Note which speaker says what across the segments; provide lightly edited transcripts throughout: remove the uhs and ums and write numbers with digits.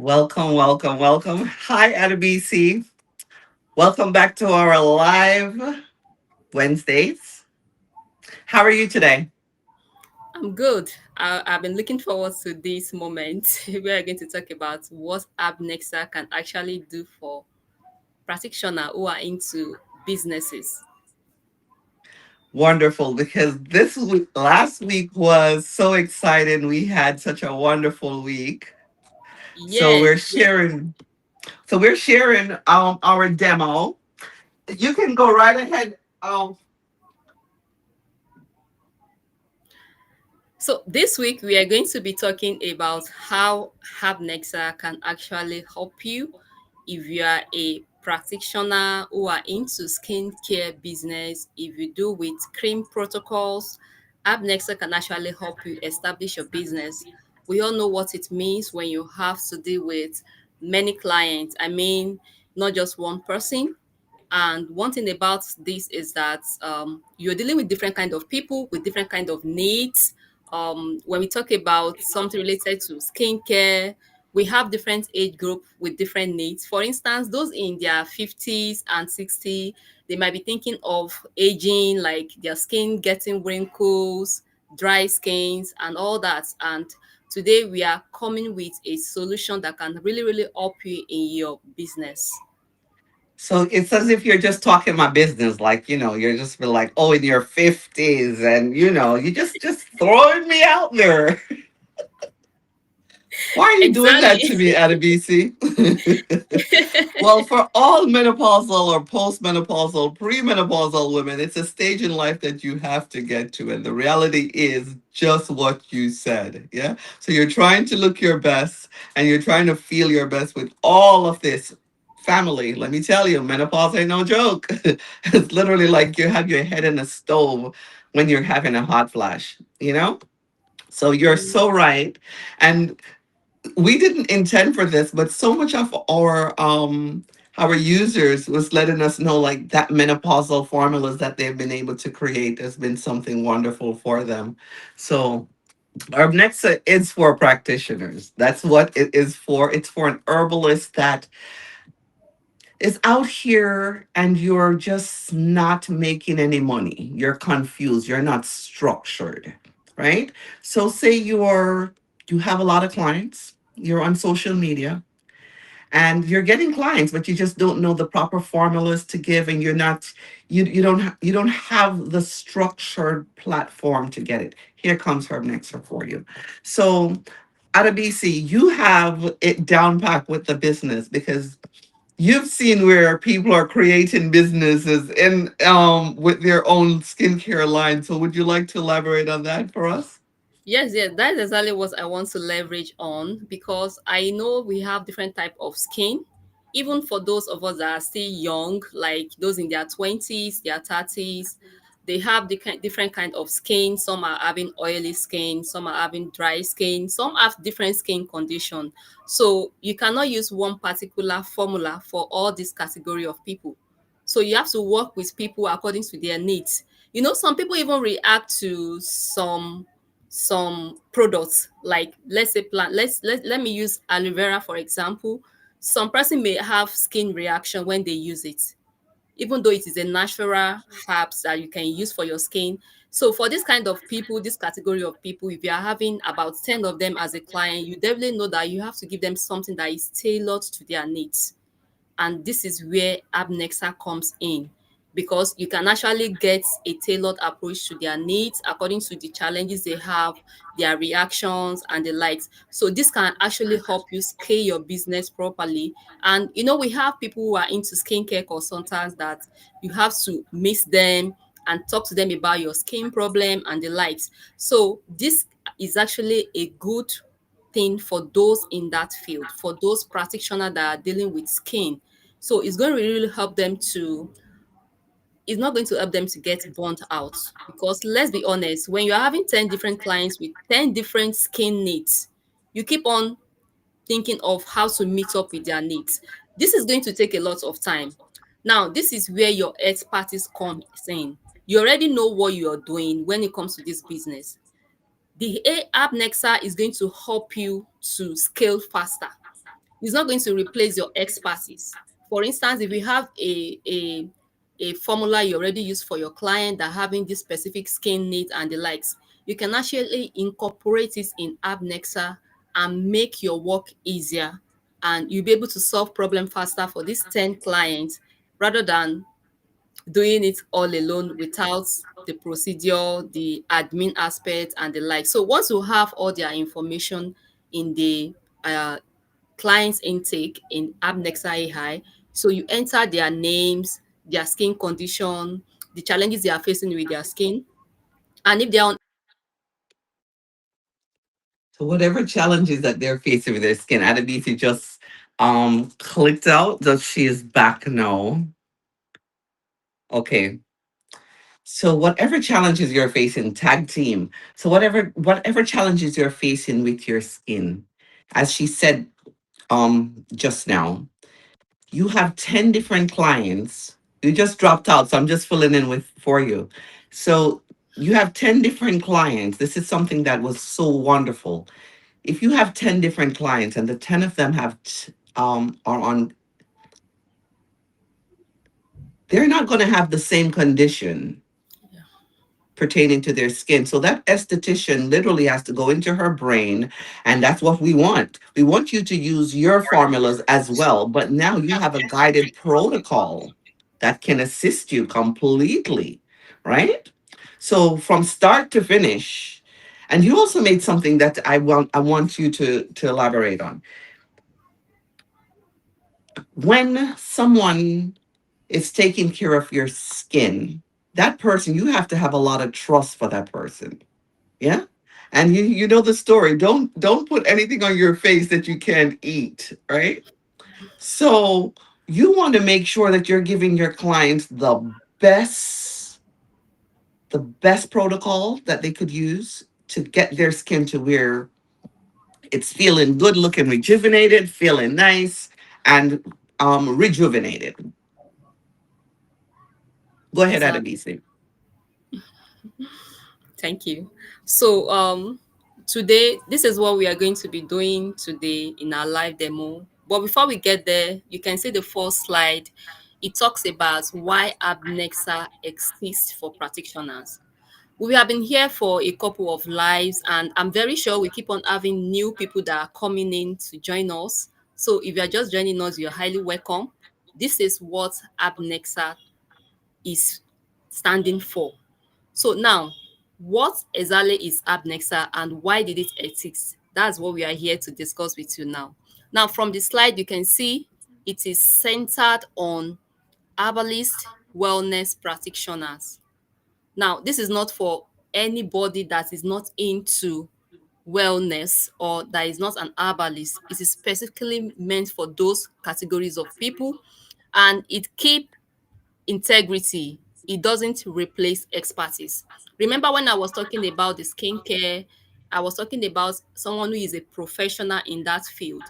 Speaker 1: Welcome, welcome, welcome. Hi, BC. Welcome back to our live Wednesdays. How are you today?
Speaker 2: I'm good. I've been looking forward to this moment. We are going to talk about what HerbNexa can actually do for practitioners who are into businesses.
Speaker 1: Wonderful, because last week was so exciting. We had such a wonderful week. So
Speaker 2: Yes,
Speaker 1: we're sharing. So we're sharing our demo. You can go right ahead.
Speaker 2: so this week we are going to be talking about how HerbNexa can actually help you if you are a practitioner who are into skincare business. If you do with cream protocols, HerbNexa can actually help you establish your business. We all know what it means when you have to deal with many clients. I mean, not just one person. And one thing about this is that you're dealing with different kind of people with different kind of needs. When we talk about something related to skincare, we have different age group with different needs. For instance, those in their 50s and 60s, they might be thinking of aging, like their skin getting wrinkles, dry skins, and all that. And today we are coming with a solution that can really, really help you in your business.
Speaker 1: So it's as if you're just talking my business, like you're just be like, oh, in your 50s, and you just throwing me out there. Why are you doing that
Speaker 2: Exactly.
Speaker 1: to me, Adebisi? Well, for all menopausal or postmenopausal, premenopausal women, it's a stage in life that you have to get to. And the reality is just what you said. Yeah. So you're trying to look your best and you're trying to feel your best with all of this. Family, let me tell you, menopause ain't no joke. It's literally like you have your head in a stove when you're having a hot flash. So you're so right. And we didn't intend for this, but so much of our users was letting us know like that menopausal formulas that they've been able to create has been something wonderful for them. So HerbNexa is for practitioners. That's what it is for. It's for an herbalist that is out here and you're just not making any money. You're confused. You're not structured, right? So say you have a lot of clients. You're on social media and you're getting clients, but you just don't know the proper formulas to give, and you don't have the structured platform to get it. Here comes HerbNexa for you. So out of BC, you have it down packed with the business because you've seen where people are creating businesses in with their own skincare line. So would you like to elaborate on that for us?
Speaker 2: Yes, yes, that's exactly what I want to leverage on because I know we have different type of skin. Even for those of us that are still young, like those in their 20s, their 30s, they have different kind of skin. Some are having oily skin, some are having dry skin, some have different skin condition. So you cannot use one particular formula for all this category of people. So you have to work with people according to their needs. You know, some people even react to some products, like let's say plant, let me use aloe vera for example. Some person may have skin reaction when they use it, even though it is a natural herbs that you can use for your skin. So for this kind of people, this category of people, if you are having about 10 of them as a client, you definitely know that you have to give them something that is tailored to their needs. And this is where HerbNexa comes in, because you can actually get a tailored approach to their needs according to the challenges they have, their reactions, and the likes. So this can actually help you scale your business properly. And you know, we have people who are into skincare consultants that you have to meet them and talk to them about your skin problem and the likes. So this is actually a good thing for those in that field, for those practitioners that are dealing with skin. So it's going to really help them to, it's not going to help them to get burnt out. Because let's be honest, when you're having 10 different clients with 10 different skin needs, you keep on thinking of how to meet up with their needs. This is going to take a lot of time. Now, this is where your expertise comes in. You already know what you are doing when it comes to this business. The app Nexa is going to help you to scale faster. It's not going to replace your expertise. For instance, if you have a formula you already use for your client that having this specific skin needs and the likes, you can actually incorporate it in HerbNexa and make your work easier, and you'll be able to solve problem faster for these 10 clients rather than doing it all alone without the procedure, the admin aspect, and the like. So once you have all their information in the uh, client's intake in HerbNexa AI, so you enter their names, their skin condition, the challenges they are facing with their skin, and if they are on.
Speaker 1: So whatever challenges that they're facing with their skin, Adebisi just clicked out that she is back now. Okay. So whatever challenges you're facing, tag team. So whatever challenges you're facing with your skin, as she said just now, you have 10 different clients. You just dropped out, so I'm just filling in with for you. So you have 10 different clients. This is something that was so wonderful. If you have 10 different clients and the 10 of them are on, they're not going to have the same condition pertaining to their skin. So that esthetician literally has to go into her brain, and that's what we want. We want you to use your formulas as well, but now you have a guided protocol that can assist you completely, right? So from start to finish. And you also made something that I want you to elaborate on. When someone is taking care of your skin, that person, you have to have a lot of trust for that person. Yeah. And you know the story. Don't put anything on your face that you can't eat, right? So you want to make sure that you're giving your clients best the best protocol that they could use to get their skin to where it's feeling good, looking rejuvenated, feeling nice, and rejuvenated. Go ahead,
Speaker 2: Exactly.
Speaker 1: Adebisi.
Speaker 2: Thank you. So today this is what we are going to be doing today in our live demo. But before we get there, you can see the first slide. It talks about why HerbNexa exists for practitioners. We have been here for a couple of lives, and I'm very sure we keep on having new people that are coming in to join us. So if you are just joining us, you're highly welcome. This is what HerbNexa is standing for. So now, what exactly is HerbNexa and why did it exist? That's what we are here to discuss with you now. Now, from the slide, you can see it is centered on herbalist wellness practitioners. Now, this is not for anybody that is not into wellness or that is not an herbalist. It is specifically meant for those categories of people, and it keep integrity. It doesn't replace expertise. Remember when I was talking about the skincare, I was talking about someone who is a professional in that field.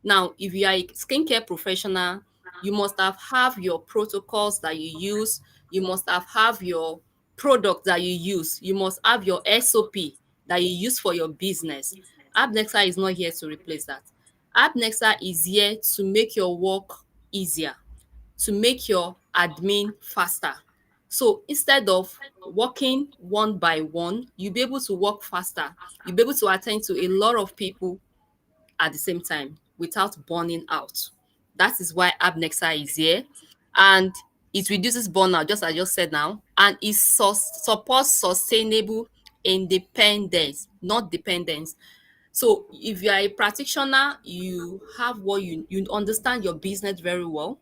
Speaker 2: Now, if you are a skincare professional, you must have your protocols that you use. You must have your product that you use. You must have your SOP that you use for your business. AppNexa is not here to replace that. AppNexa is here to make your work easier, to make your admin faster. So instead of working one by one, you'll be able to work faster. You'll be able to attend to a lot of people at the same time without burning out. That is why HerbNexa is here. And it reduces burnout, just as I just said now, and it supports sustainable independence, not dependence. So if you are a practitioner, you have what you understand your business very well.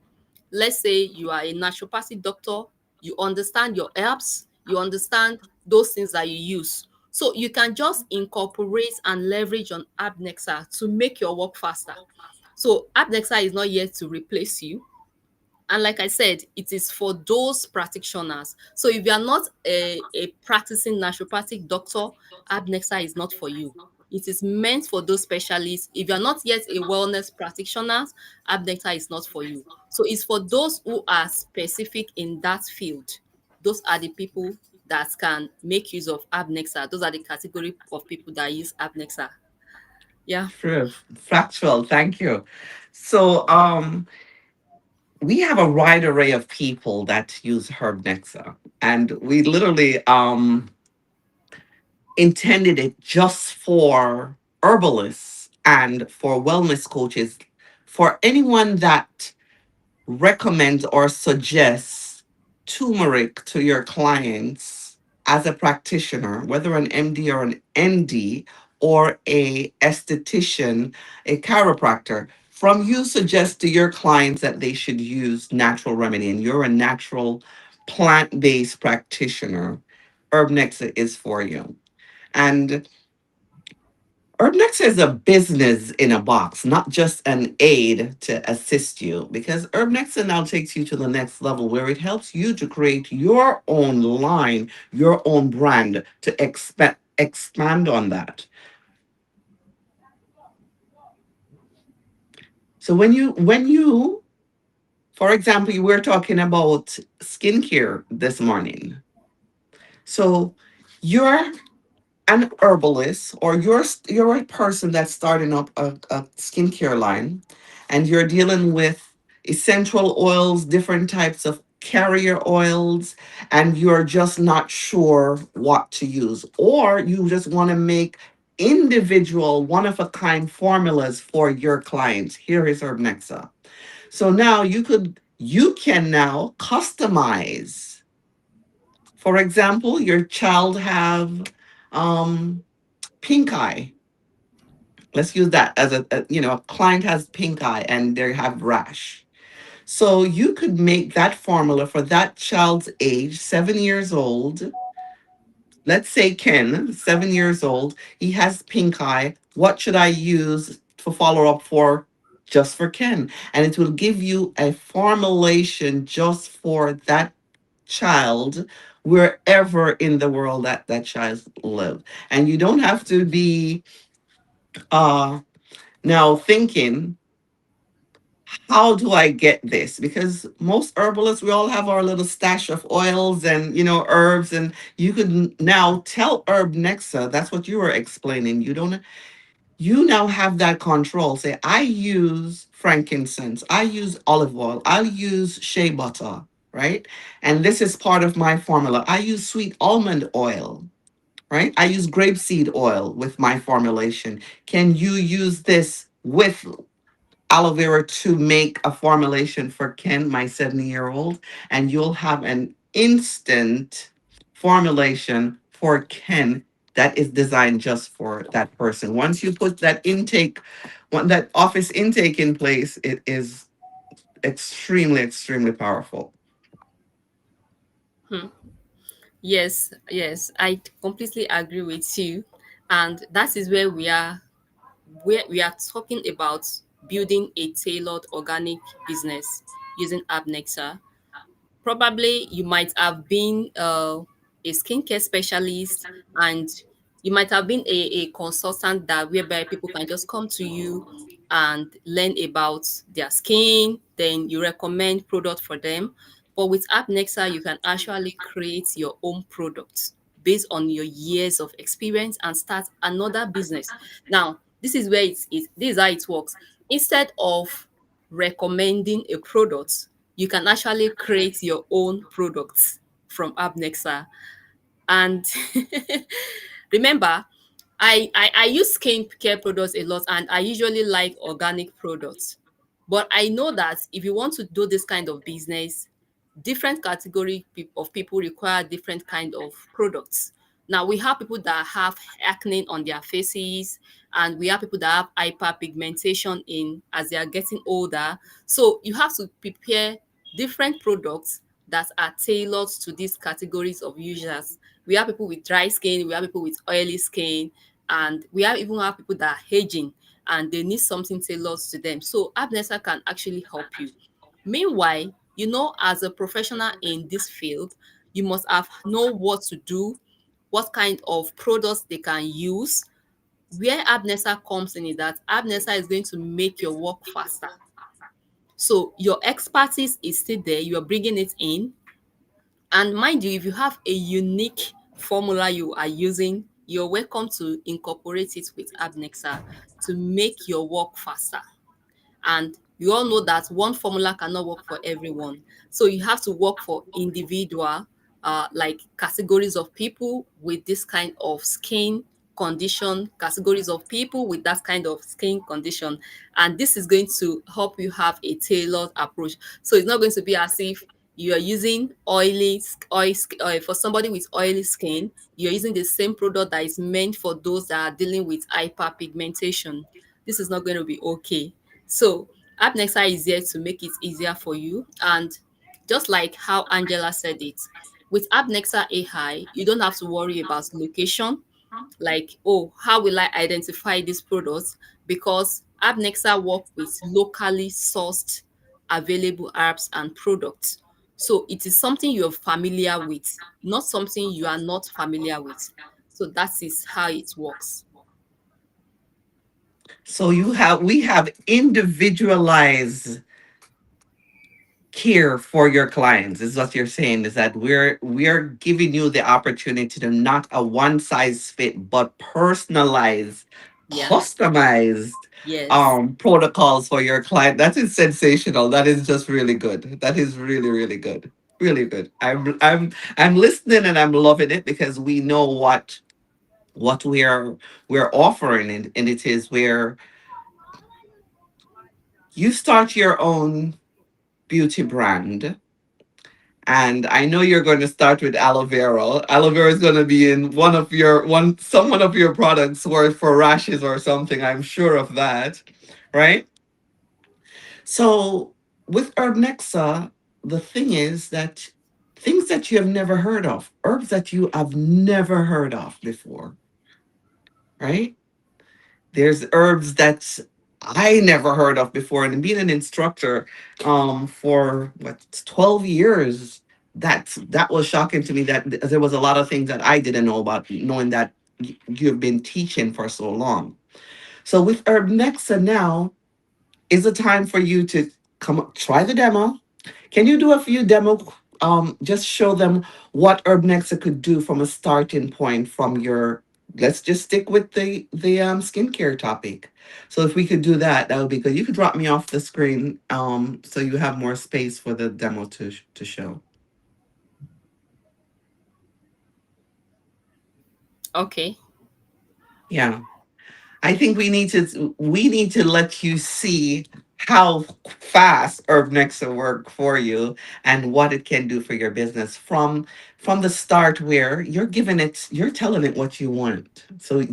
Speaker 2: Let's say you are a naturopathic doctor, you understand your herbs, you understand those things that you use. So you can just incorporate and leverage on HerbNexa to make your work faster. So HerbNexa is not here to replace you. And like I said, it is for those practitioners. So if you are not a practicing naturopathic doctor, HerbNexa is not for you. It is meant for those specialists. If you're not yet a wellness practitioner, HerbNexa is not for you. So it's for those who are specific in that field. Those are the people that can make use of HerbNexa. Those are the category of people that use HerbNexa. Yeah.
Speaker 1: True. Factual. Thank you. So, we have a wide array of people that use HerbNexa, and we literally intended it just for herbalists and for wellness coaches, for anyone that recommends or suggests turmeric to your clients as a practitioner, whether an MD or an ND or a esthetician, a chiropractor, from you suggest to your clients that they should use natural remedy and you're a natural plant-based practitioner, HerbNexa is for you. And HerbNexa is a business in a box, not just an aid to assist you, because HerbNexa now takes you to the next level where it helps you to create your own line, your own brand to expand on that. So when you for example, you were talking about skincare this morning. So you're an herbalist or you're a person that's starting up a skincare line and you're dealing with essential oils, different types of carrier oils, and you're just not sure what to use, or you just want to make individual one of a kind formulas for your clients. Here is HerbNexa. So now you can now customize. For example, your child have um pink eye. Let's use that as a client has pink eye and they have rash. So you could make that formula for that child's age, 7 years old. Let's say Ken, 7 years old, he has pink eye. What should I use for follow up for just for Ken? And it will give you a formulation just for that child wherever in the world that child live. And you don't have to be uh now thinking, how do I get this? Because most herbalists, we all have our little stash of oils and herbs, and you could now tell Herb Nexa. That's what you were explaining. You now have that control. Say, I use frankincense, I use olive oil, I use shea butter, right? And this is part of my formula. I use sweet almond oil, right? I use grapeseed oil with my formulation. Can you use this with aloe vera to make a formulation for Ken, my 70-year-old, and you'll have an instant formulation for Ken that is designed just for that person. Once you put that that office intake in place, it is extremely, extremely powerful.
Speaker 2: Hmm. Yes, yes, I completely agree with you. And that is where we are talking about building a tailored organic business using HerbNexa. Probably you might have been a skincare specialist, and you might have been a consultant that whereby people can just come to you and learn about their skin, then you recommend product for them. But with AppNexa, you can actually create your own product based on your years of experience and start another business. Now, this is how it works. Instead of recommending a product, you can actually create your own products from AppNexa. And remember, I use skincare products a lot, and I usually like organic products. But I know that if you want to do this kind of business, different of people require different kind of products. Now we have people that have acne on their faces, and we have people that have hyperpigmentation in as they are getting older. So you have to prepare different products that are tailored to these categories of users. We have people with dry skin, we have people with oily skin, and even have people that are aging and they need something tailored to them. So AppNessa can actually help you. Meanwhile, as a professional in this field, you must have know what to do, what kind of products they can use. Where AppNessa comes in is that AppNessa is going to make your work faster. So your expertise is still there, you're bringing it in. And mind you, if you have a unique formula you are using you're welcome to incorporate it with HerbNexa to make your work faster. And you all know that one formula cannot work for everyone. So you have to work for individual, like categories of people with this kind of skin condition, categories of people with that kind of skin condition. And this is going to help you have a tailored approach. So it's not going to be as if you are using for somebody with oily skin, you're using the same product that is meant for those that are dealing with hyperpigmentation. This is not going to be okay. So AppNexa is here to make it easier for you. And just like how Angela said it, with AppNexa AI, you don't have to worry about location. Like, oh, how will I identify this product? Because AppNexa work with locally sourced available herbs and products. So it is something you're familiar with, not something you are not familiar with. So that is how it works.
Speaker 1: So we have individualized care for your clients, is what you're saying, is that we're giving you the opportunity to not a one size fit but personalized,
Speaker 2: Yeah.
Speaker 1: customized
Speaker 2: Yes.
Speaker 1: protocols for your client. That is sensational. That is just really good. That is really, really good. Really good. I'm listening and I'm loving it, because we know what we're offering, and it is where you start your own beauty brand. And I know you're going to start with aloe vera. Aloe vera is going to be in one of your products, or for rashes or something. I'm sure of that, right? So with HerbNexa, the thing is that things that you have never heard of, herbs that you have never heard of before, right? There's herbs that I never heard of before. And being an instructor for what, 12 years, that was shocking to me, that there was a lot of things that I didn't know about, knowing that you've been teaching for so long. So with Herb Nexa now is a time for you to try the demo. Can you do a few demo? Just show them what HerbNexa could do from a starting point from your. Let's just stick with the skincare topic. So if we could do that, that would be good. You could drop me off the screen, so you have more space for the demo to show.
Speaker 2: Okay.
Speaker 1: Yeah. I think we need to let you see how fast HerbNexa work for you, and what it can do for your business from the start, where you're telling it what you want. So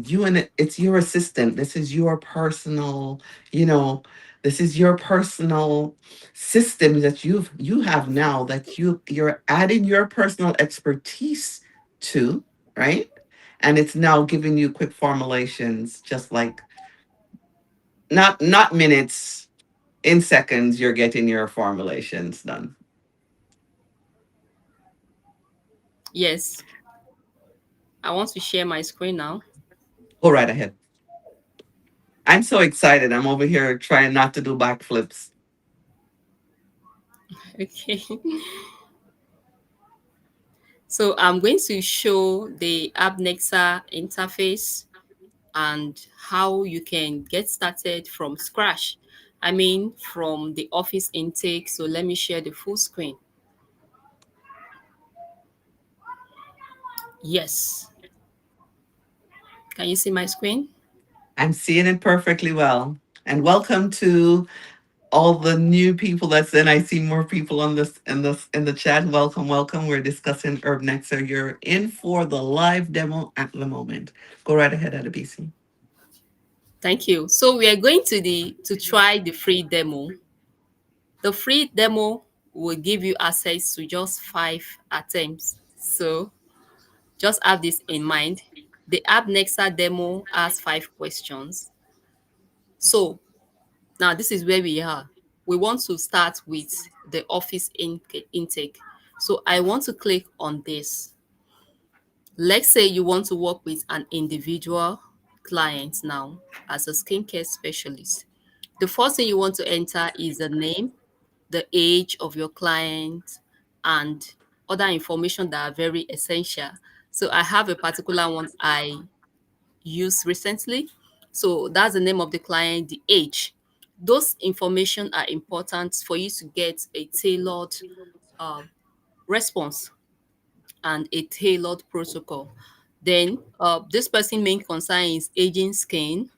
Speaker 1: it's your assistant. This is your personal, you know, this is your personal system that you have now, that you're adding your personal expertise to, right? And it's now giving you quick formulations, just like, not minutes, in seconds you're getting your formulations done.
Speaker 2: Yes. I want to share my screen now.
Speaker 1: Go right ahead. I'm so excited. I'm over here trying not to do backflips.
Speaker 2: Okay. So I'm going to show the AppNexa interface and how you can get started from scratch. I mean, from the office intake. So let me share the full screen. Yes. Can you see my screen?
Speaker 1: I'm seeing it perfectly well. And welcome to all the new people that's in. I see more people on this in the chat. Welcome, welcome. We're discussing Herb Nexer. You're in for the live demo at the moment. Go right ahead, Adebisi.
Speaker 2: Thank you. So we are going to try the free demo. The free demo will give you access to just 5 attempts. So just have this in mind. The AppNexa demo has 5 questions. So now this is where we are. We want to start with the office intake. So I want to click on this. Let's say you want to work with an individual client now as a skincare specialist. The first thing you want to enter is the name, the age of your client, and other information that are very essential. So I have a particular one I used recently. So that's the name of the client, the age. Those information are important for you to get a tailored um, response and a tailored protocol. Then this person main concern is aging skin,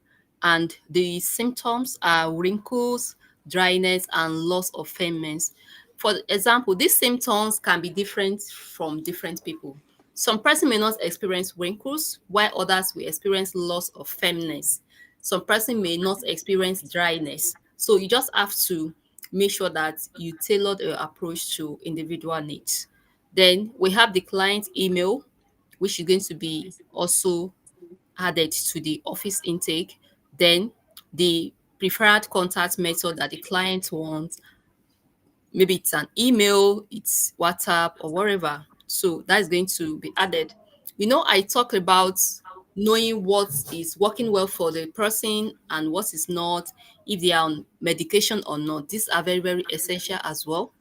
Speaker 2: and the symptoms are wrinkles, dryness, and loss of firmness. For example, these symptoms can be different from different people. Some person may not experience wrinkles, while others will experience loss of firmness. Some person may not experience dryness. So you just have to make sure that you tailor your approach to individual needs. Then we have the client email, which is going to be also added to the office intake. Then the preferred contact method that the client wants, maybe it's an email, it's WhatsApp or whatever. So that's going to be added. I talk about knowing what is working well for the person and what is not, if they are on medication or not. These are very, very essential as well.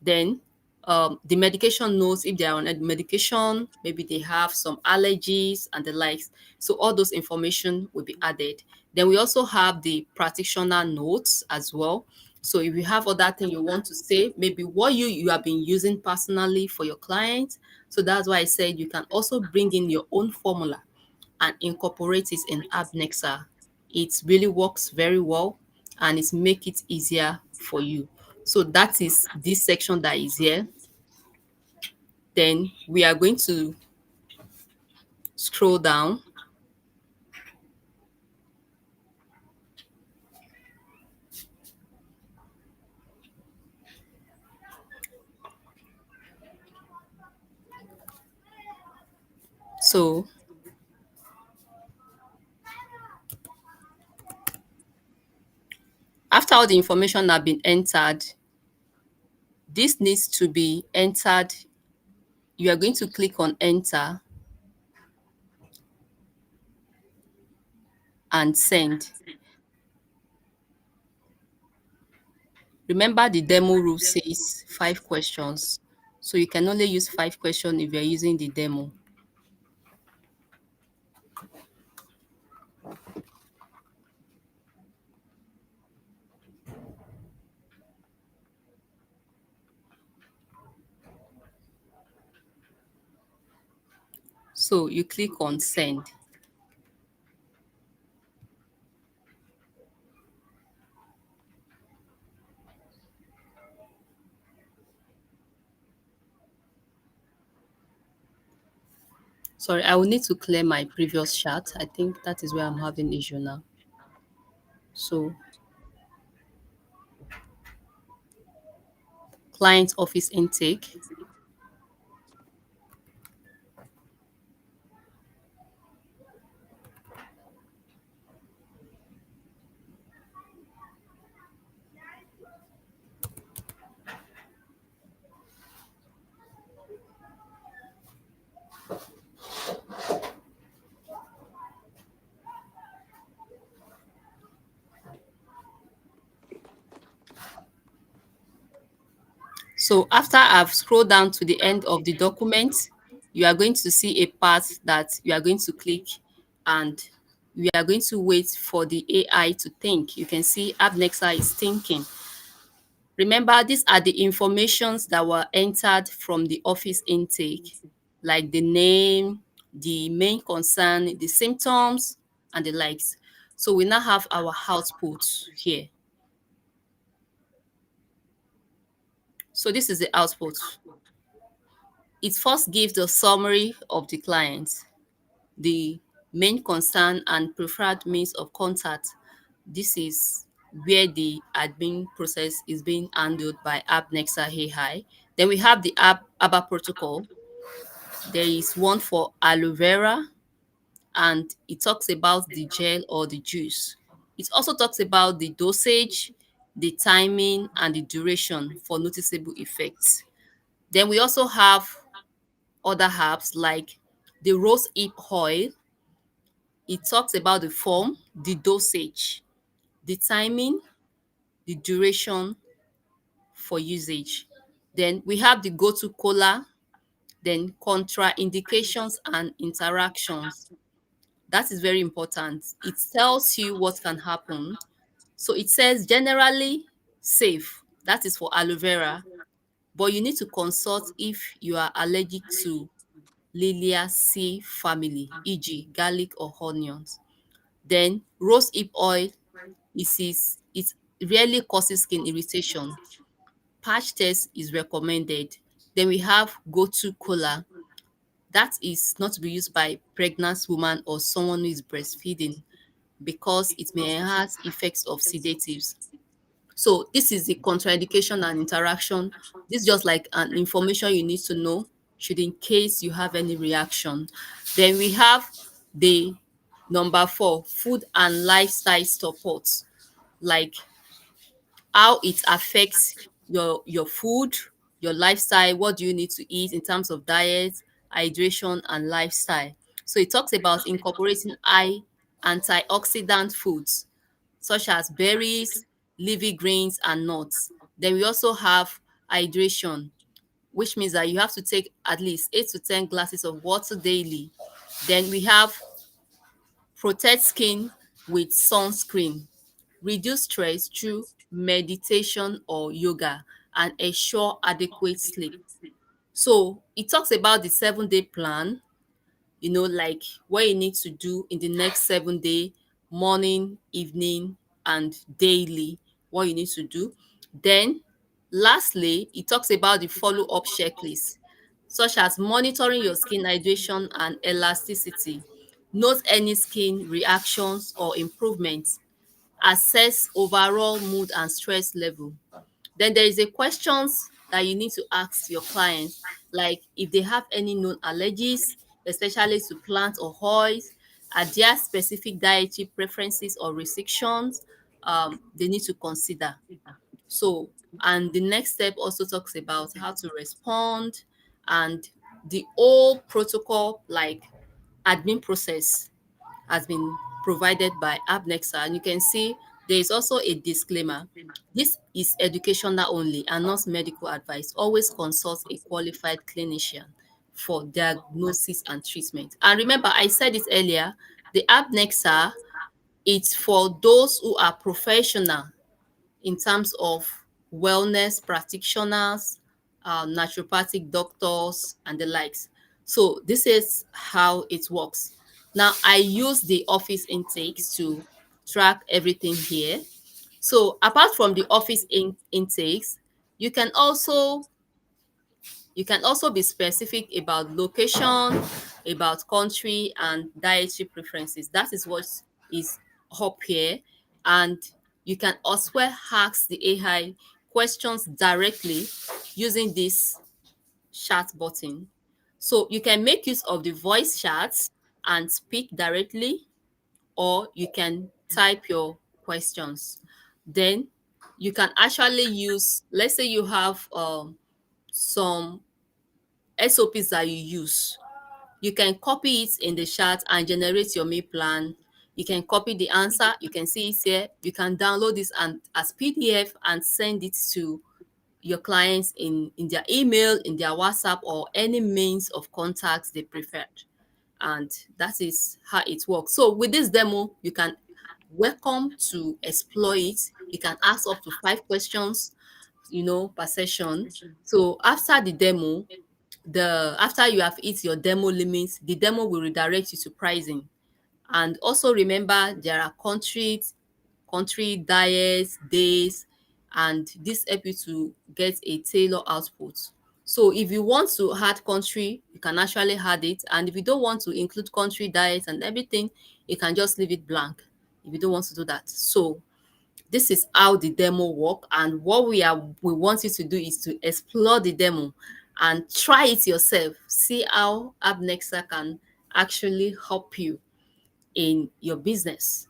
Speaker 2: Then the medication knows if they are on a medication, maybe they have some allergies and the likes. So all those information will be added. Then we also have the practitioner notes as well. So if you have other thing you want to say, maybe what you have been using personally for your clients. So that's why I said you can also bring in your own formula and incorporate it in HerbNexa. It really works very well and it make it easier for you. So that is this section that is here. Then we are going to scroll down. So after all the information have been entered, this needs to be entered. You are going to click on enter and send. Remember the demo rule says 5 questions. So you can only use 5 questions if you're using the demo. So you click on send. Sorry, I will need to clear my previous chat. I think that is where I'm having issue now. So client office intake. So after I've scrolled down to the end of the document, you are going to see a part that you are going to click, and we are going to wait for the AI to think. You can see HerbNexa is thinking. Remember, these are the informations that were entered from the office intake, like the name, the main concern, the symptoms, and the likes. So we now have our output here. So this is the output. It first gives the summary of the client, the main concern and preferred means of contact. This is where the admin process is being handled by HerbNexa AI. Then we have the ABA protocol. There is one for aloe vera, and it talks about the gel or the juice. It also talks about the dosage, the timing, and the duration for noticeable effects. Then we also have other herbs like the rose hip oil. It talks about the form, the dosage, the timing, the duration for usage. Then we have the go-to cola, then contraindications and interactions. That is very important. It tells you what can happen. So it says generally safe. That is for aloe vera, but you need to consult if you are allergic to Liliaceae family, e.g., garlic or onions. Then rosehip oil it rarely causes skin irritation. Patch test is recommended. Then we have gotu kola. That is not to be used by pregnant woman or someone who is breastfeeding because it may enhance effects of sedatives. So this is the contraindication and interaction. This is just like an information you need to know should in case you have any reaction. Then we have the number 4, food and lifestyle support, like how it affects your food, your lifestyle, what do you need to eat in terms of diet, hydration, and lifestyle. So it talks about incorporating high antioxidant foods such as berries, leafy greens, and nuts. Then we also have hydration, which means that you have to take at least 8 to 10 glasses of water daily. Then we have protect skin with sunscreen, reduce stress through meditation or yoga, and ensure adequate sleep. So it talks about the 7-day plan, like what you need to do in the next 7 day, morning, evening, and daily, what you need to do. Then, lastly, it talks about the follow up checklist, such as monitoring your skin hydration and elasticity, note any skin reactions or improvements, assess overall mood and stress level. Then there is a questions that you need to ask your clients, like if they have any known allergies, especially to plant or oils, are there specific dietary preferences or restrictions they need to consider. So, and the next step also talks about how to respond and the whole protocol, like admin process has been provided by HerbNexa. And you can see there is also a disclaimer. This is educational only and not medical advice. Always consult a qualified clinician for diagnosis and treatment. And remember, I said it earlier, the HerbNexa, it's for those who are professional in terms of wellness practitioners, naturopathic doctors, and the likes. So this is how it works. Now I use the office intakes to track everything here. So apart from the office intakes, you can also be specific about location, about country, and dietary preferences. That is what is up here. And you can also ask the AI questions directly using this chat button. So you can make use of the voice chats and speak directly, or you can type your questions. Then you can actually use, let's say you have some SOPs that you use. You can copy it in the chat and generate your meal plan. You can copy the answer. You can see it here. You can download this and as PDF and send it to your clients in their email, in their WhatsApp, or any means of contact they preferred. And that is how it works. So with this demo, you can welcome to explore it. You can ask up to 5 questions, per session. So after the demo, the after you have hit your demo limits, the demo will redirect you to pricing. And also remember, there are country diets, days, and this help you to get a tailor output. So if you want to add country, you can actually add it. And if you don't want to include country diets and everything, you can just leave it blank if you don't want to do that. So this is how the demo work, and what we want you to do is to explore the demo and try it yourself. See how HerbNexa can actually help you in your business.